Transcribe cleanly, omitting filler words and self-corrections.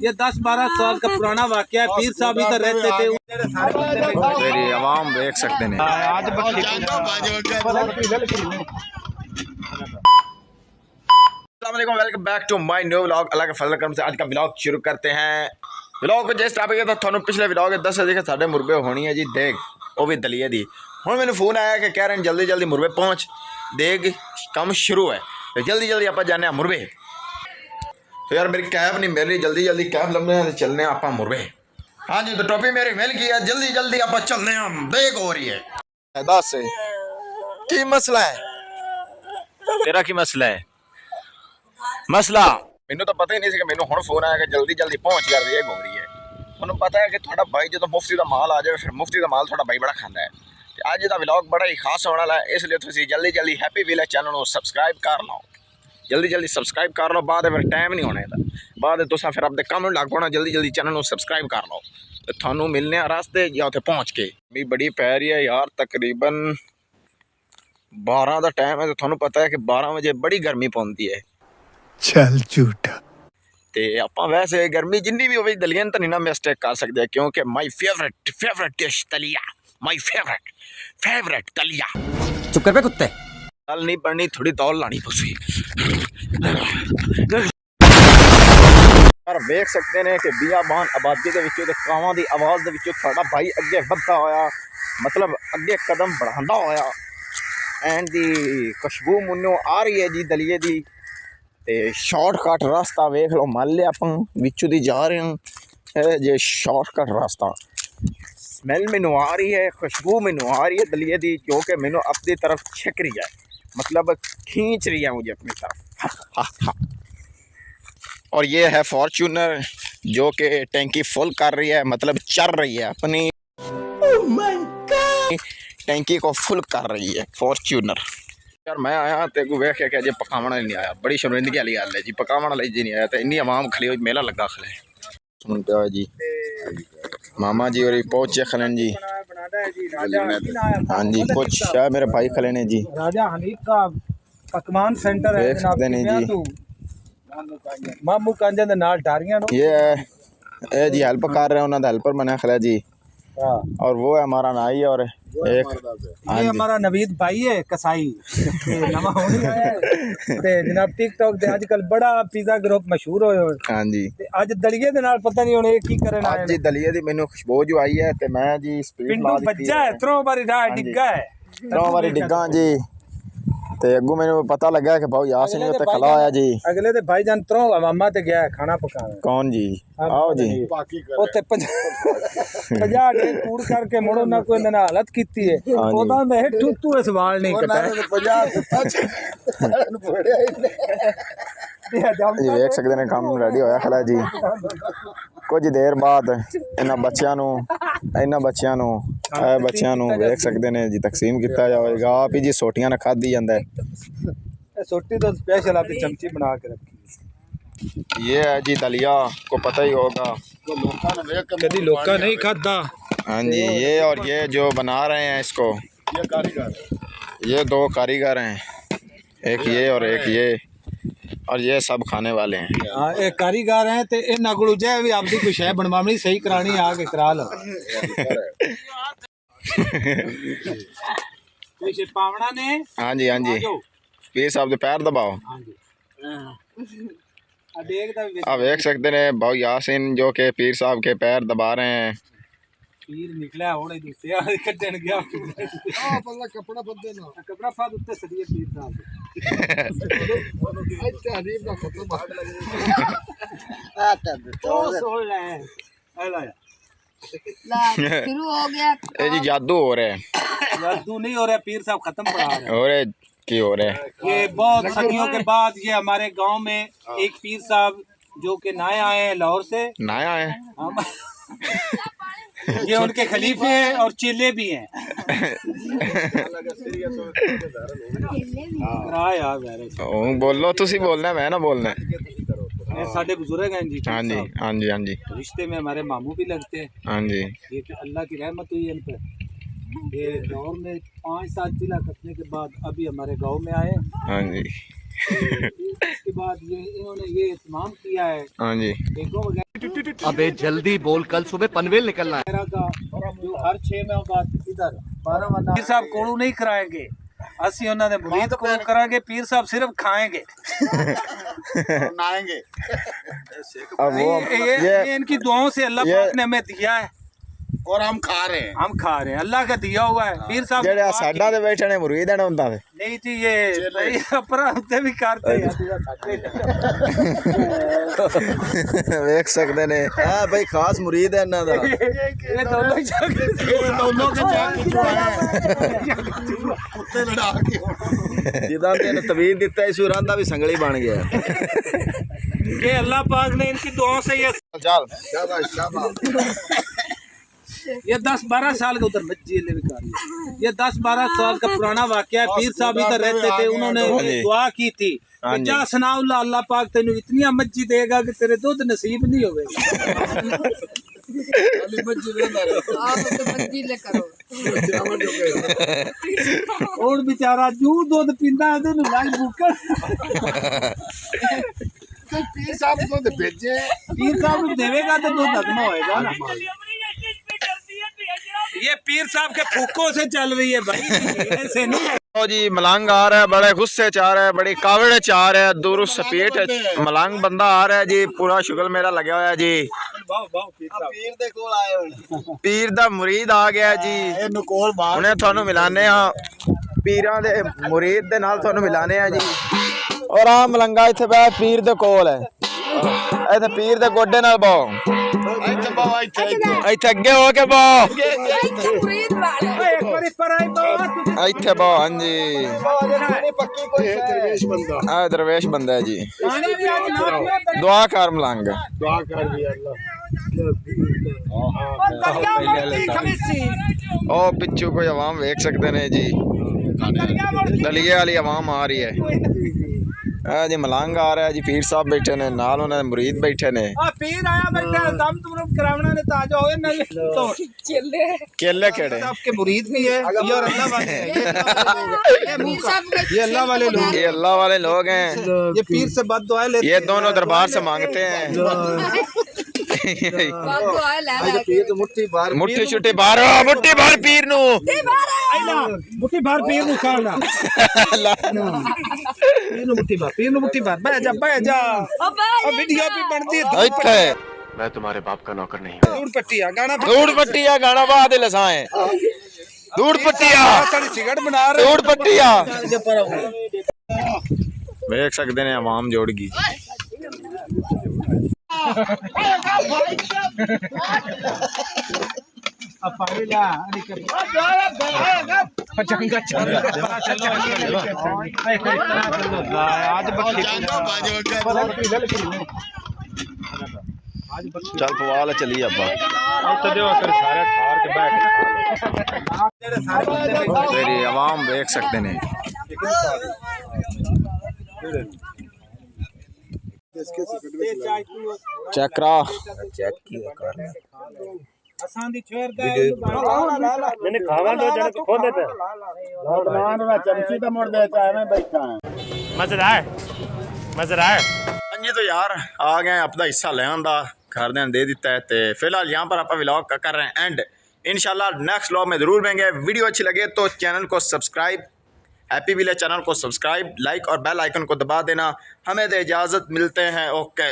ये 10-12 साल का पुराना वाकया है। पीर साहब इधर रहते थे। मेरी आवाम देख सकते हैं। Welcome back to my new vlog. अल्लाह के फजल करम से आज का व्लॉग शुरू करते हैं। व्लॉग को जिस टॉपिक है तो पिछले व्लॉग 10 बजे साढ़े मुरबे होनी है जी देग, वो भी दलिए दी। हूँ मैंने फोन आया कि कह रहे हैं जल्दी जल्दी मुरबे पहुँच, देग कम शुरू है तो जल्दी जल्दी आप जाने मुरबे। तो यार मेरी कैब नहीं मिल रही, जल्दी जल्दी कैब लभने हैं, चलने आप मुरबे। हाँ जी तो टोपी मेरी मिल गई है, जल्दी जल्दी आप चलने हम, देग हो रही है। दस की मसला है तेरा, की मसला है? मसला मैनू तो पता ही नहीं कि मैनू हुण फोन आया कि जल्दी जल्दी पहुँच कर देग हो रही है। उन्होंने पता है कि थोड़ा भाई जो मुफ्ती का माल आ जाए फिर मुफ्ती का माल थोड़ा भाई बड़ा खाता है। तो अज का व्लॉग बड़ा ही खास होने वाला है, इसलिए तुम जल्दी जल्दी हैप्पी विलेज चैनल को सबसक्राइब कर लो, जल्दी जल्दी सबसक्राइब कर लो। बाद फिर टाइम नहीं होने का, बाद तुम फिर अपने काम लग पाना, जल्दी जल्दी चैनल को सबसक्राइब कर लो। तो थानू मिलने रास्ते या उत्थे पहुँच के भी बड़ी पै रही है यार, तकरीबन 12 का टाइम है। तो थानू पता है कि 12 बजे बड़ी गर्मी पौंदी है। चल झूठा। तो आप वैसे गर्मी जिन्नी भी हो दलिया तो नहीं ना मिस्टेक कर सकते, क्योंकि माई फेवरेट डिश दलिया, माई फेवरेट दलिया। चुप कर बे कुत्ते। गल नहीं बननी, थोड़ी दौड़ लानी पसी। वेख सकते हैं कि बियाबान आबादी के कावां की आवाज़ के भाई अगे बढ़ता होया, मतलब अगे कदम बढ़ाता होया। एंड दी खुशबू मुन्नो आ रही है जी दलिए की। ते शॉर्टकट रास्ता वेख लो, मान लिया अपन बिचू दी जा रहे हैं जे शॉर्टकट रास्ता। स्मैल मैनू आ रही है, खुशबू मैनू आ रही है दलिए की, जो कि मैनू अपनी तरफ छिक रही है, मतलब खींच रही है मुझे अपनी तरफ। और ये है फॉर्च्यूनर जो कि टैंकी फुल कर रही है, मतलब चल रही है अपनी टैंकी को फुल कर रही है फॉर्च्यूनर। यार मैं आया तो वेख के अजे पकावना नहीं आया, बड़ी शर्मिंदगी वाली गल है जी, पकावना जी नहीं आया। तो इन्नी आवाम खली हुई, मेला लगा खले सुनते जी। मामा जी और पहुंचे खलन जी। हाँ जी कुछ है मेरे भाई खले ने जी। राजा हनीफ का पकवान सेंटर है सकते हैं जी। मामू कांजा दे नाल डारियां नो ये जी हेल्प कर रहे हैं, उन्होंने हेल्पर बना खला जी। और वो है हमारा नाई, और एक ये हमारा नवीद भाई है कसाई नवा होनी आया ते जनाब टिकटॉक दे आजकल बड़ा पिज़्ज़ा ग्रुप मशहूर होए। हाँ जी ते आज दलिए दे नाल पता नहीं हुण की करन आए जी। दलिए दी मैनू खुशबू जो आई है ते मैं जी स्पीड पिंडू बज्जा है, त्रों बारी राह डिग्गा है, त्रों बारी डिग्गा जी। ते अगू मैनू पता लगा कि भाई यासिन उत्ते खला होया जी। अगले दे भाईजान त्रों मामा ते गया है खाना पकाने। कौन जी? आओ जी। उत्ते 50 डे कूड़ करके मुड़ो ना कोई ना हालत कीती है। ओदा मैं टूटू इस सवाल नहीं कटा जी देख सकते हैं काम रेडी होया खला जी। कुछ देर बाद इन्हां बच्चियां नू देख सकते हैं जी तकसीम किया जाएगा। आप ही जी सोटियां ना खाधी जाता है। सोटी तो स्पेशल आपकी चमची बना के रखी। ये है जी दलिया, को पता ही होगा, कभी लोका नहीं खाता। हाँ जी ये और ये जो बना रहे हैं इसको, ये कारीगर, ये 2 कारीगर हैं, एक ये और एक ये, और ये सब खाने वाले हैं। हाँ एक कारीगर हैं ते इन्हां कोल जे भी आपदी कोई शय बनवानी सही करानी आके करा लो। पावना ने हाँ जी पीर साहब के पैर दबाओ। आप देख सकते हैं भाई यासिन जो के पीर साहब के पैर दबा रहे हैं। पीर निकला होने दूसरे कटन गया पल्ला कपड़ा बदले ना कपड़ा फाद उत्ते सदिए पीर साहब अच्छा हरीफ का खत्म भाग लगे आ तो सोल है हेलो शुरू हो गया। ये जी जादू हो रहा है। जादू नहीं हो रहा, पीर साहब खत्म पड़ा रहे हैं। हो रहे की हो रहा है। ये बहुत सदियों के बाद ये हमारे गांव में एक पीर साहब जो कि नए आए हैं लाहौर से, नया है ये उनके खलीफे हैं और चेले भी हैं। बोलो तुसी बोलना, मैं ना बोलना। साढ़े बुजुर्ग हैं जी। हाँ जी हाँ जी हाँ जी रिश्ते में हमारे मामू भी लगते हैं। हाँ जी ये तो अल्लाह की रहमत हुई है इन पर। ये लाहौर में 5-7 जिला कटने के बाद अभी हमारे गांव में आए। हाँ जी इसके बाद ये इन्होंने ये इत्माम किया है। हाँ जी देखो अबे जल्दी बोल, कल सुबह पनवेल निकलना है। जो हर 6 माह बाद इधर पीर साहब कोड़ू नहीं कराएंगे, ਅਸੀਂ ਉਹਨਾਂ ਦੇ ਮੁਰੀਦ ਕੋਲ ਕਰਾਂਗੇ। ਪੀਰ ਸਾਹਿਬ ਸਿਰਫ ਖਾएंगे नहाएंगे। अब वो ये इनकी दुआओं से अल्लाह पाक ने हमें दिया है और हम खा रहे हैं। हम खा रहे हैं, अल्लाह का दिया हुआ है। पीर साहब ਜਿਹੜੇ ਆ ਸਾਡਾ ਤੇ ਬੈਠੇ ਨੇ ਮੁਰੀਦ ਹਨ ਹੁੰਦਾ ਵੇ नहीं जी, ये अपना उत्ते भी करते हैं। ਵੇਖ ਸਕਦੇ ਨੇ ਆ ਬਈ ਖਾਸ ਮੁਰੀਦ ਹੈ ਇਹਨਾਂ ਦਾ ये दोनों ही जाके दोनों के जाके जो है कुत्ते लड़ा के ਜਿੱਦਾਂ ਤੇ ਇਹਨੂੰ ਤਵੀਰ ਦਿੱਤਾ ਇਸ ਸੁਰਾਂ ਦਾ ਵੀ ਸੰਗਲੀ ਬਣ ਗਿਆ ये अल्लाह पाक ने इनकी दुआओं से ਚੱਲ शाबाश शाबाश। ये 10-12 साल का उधर मस्जिद ये 10-12 साल का पुराना वाकया है। पीर साहब इधर रहते थे, उन्होंने दुआ की थी कि जा सनाउल्लाह, अल्लाह पाक तेनू इतनी मस्जिद देगा कि तेरे दूध नसीब नहीं होगा। आप तो मंजिल करो। और बेचारा जू दूध पींदा है तेनू लाल भूखा पीर साहब को तो भेजे। पीर साहब को देवेगा तो दूध हजमा होएगा ना। ये पीर साहब के फूकों से चल रही है भाई, ऐसे नहीं है। ओ जी मलंग आ रहा है, बड़े गुस्से च आ रहा है, बड़ी कावड़ च आ रहा है, दूर सपेट मलंग बंदा आ रहा है जी, पूरा शुगल मेरा लगा हुआ है जी। पीर दे कोल आए हुए पीर दा मुरीद आ गया जी, ਇਹਨੂੰ ਕੋਲ ਬਾਹਰ ਹੁਣੇ ਤੁਹਾਨੂੰ ਮਿਲਾਨੇ ਆ ਪੀਰਾਂ ਦੇ ਮੁਰੀਦ ਦੇ ਨਾਲ ਤੁਹਾਨੂੰ ਮਿਲਾਨੇ ਆ ਜੀ। ਔਰ ਆ ਮਲੰਗਾ ਇੱਥੇ ਬੈ ਪੀਰ ਦੇ ਕੋਲ ਹੈ, ਇੱਥੇ ਪੀਰ ਦੇ ਗੋਡੇ ਨਾਲ ਬੋ, ਇੱਥੇ ਬਾਵਾ ਇੱਥੇ ਅੱਗੇ ਹੋ ਕੇ ਬੋ, मुरीद वाले एक बारी पर आई बात ਇੱਥੇ ਬੋ। ਹਾਂਜੀ पक्की कोई दरवेश बंदा ਆ ਦਰਵੇਸ਼ ਬੰਦਾ ਹੈ ਜੀ, पानी भी आज ना पियो ਦੁਆ ਕਰ ਮਲੰग। दुआ कर दिया अल्लाह। और दरिया मुर्दी खमीसी ਉਹ ਪਿੱਛੋਂ ਕੋਈ ਆਵਾਮ ਵੇਖ ਸਕਦੇ ਨੇ ਜੀ, दरिया मुर्दी ਦਲੀਏ ਵਾਲੀ ਆਵਾਮ ਆ ਰਹੀ ਹੈ। ਆ ਜੀ ਮਲੰਗ ਆ ਰਿਹਾ ਜੀ, ਪੀਰ ਸਾਹਿਬ ਬੈਠੇ ਨੇ ਨਾਲ, ਉਹਨਾਂ ਦੇ ਮੁਰੀਦ ਬੈਠੇ ਨੇ। आ पीर आया बैठा दम तुम करावना ने ताजा होए ना तो चले। केले केड़े आपके मुरीद भी है ये और अल्लाह वाले हैं। ये पीर साहब का ये अल्लाह वाले लोग ये अल्लाह वाले लोग हैं, ये पीर से बद दुआ लेते ये दोनों दरबार से मांगते हैं। बात तो है ला पीर तो मुट्ठी बाहर मुट्ठी छुट्टी बाहर, मुट्ठी बाहर पीर नू, आइला मुट्ठी भर पीर नु खाना पीर नु मुट्ठी भर बह जा अब वीडियो भी बनती है। ਇੱਥੇ मैं तुम्हारे बाप का नौकर नहीं। दूर पट्टिया गाना धूड़ पट्टिया गाना बाद लसाए, धूड़ पट्टिया सारी सिगरेट बना रहे धूड़ पट्टिया ਵੇਖ ਸਕਦੇ ਨੇ ਆਵਾਮ ਜੋੜ ਗਈ। अब पानी ला चंगा चलो आज ਚੱਲ ਪਵਾ ਲੈ ਚਲੀ ਆਪਾਂ ਤੇਰੀ ਆਵਾਮ ਵੇਖ ਸਕਦੇ ਨੇ। चेक करा चेक किया कर असां दी छेर दा मैंने खावा दो जन को खोदे पे नौजवान वा चमची तो मुड़ दे चाहे मैं बैठा मजेदार जी तो यार आ गए अपना हिस्सा ले आंदा घर ने दे दिता है, तो फिलहाल यहाँ पर आप व्लॉग कर रहे हैं एंड इंशाल्लाह नेक्स्ट व्लॉग में ज़रूर मिलेंगे। वीडियो अच्छी लगे तो चैनल को सब्सक्राइब, हैप्पी विलेज चैनल को सब्सक्राइब, लाइक और बेल आइकन को दबा देना। हमें दे इजाज़त, मिलते हैं, ओके।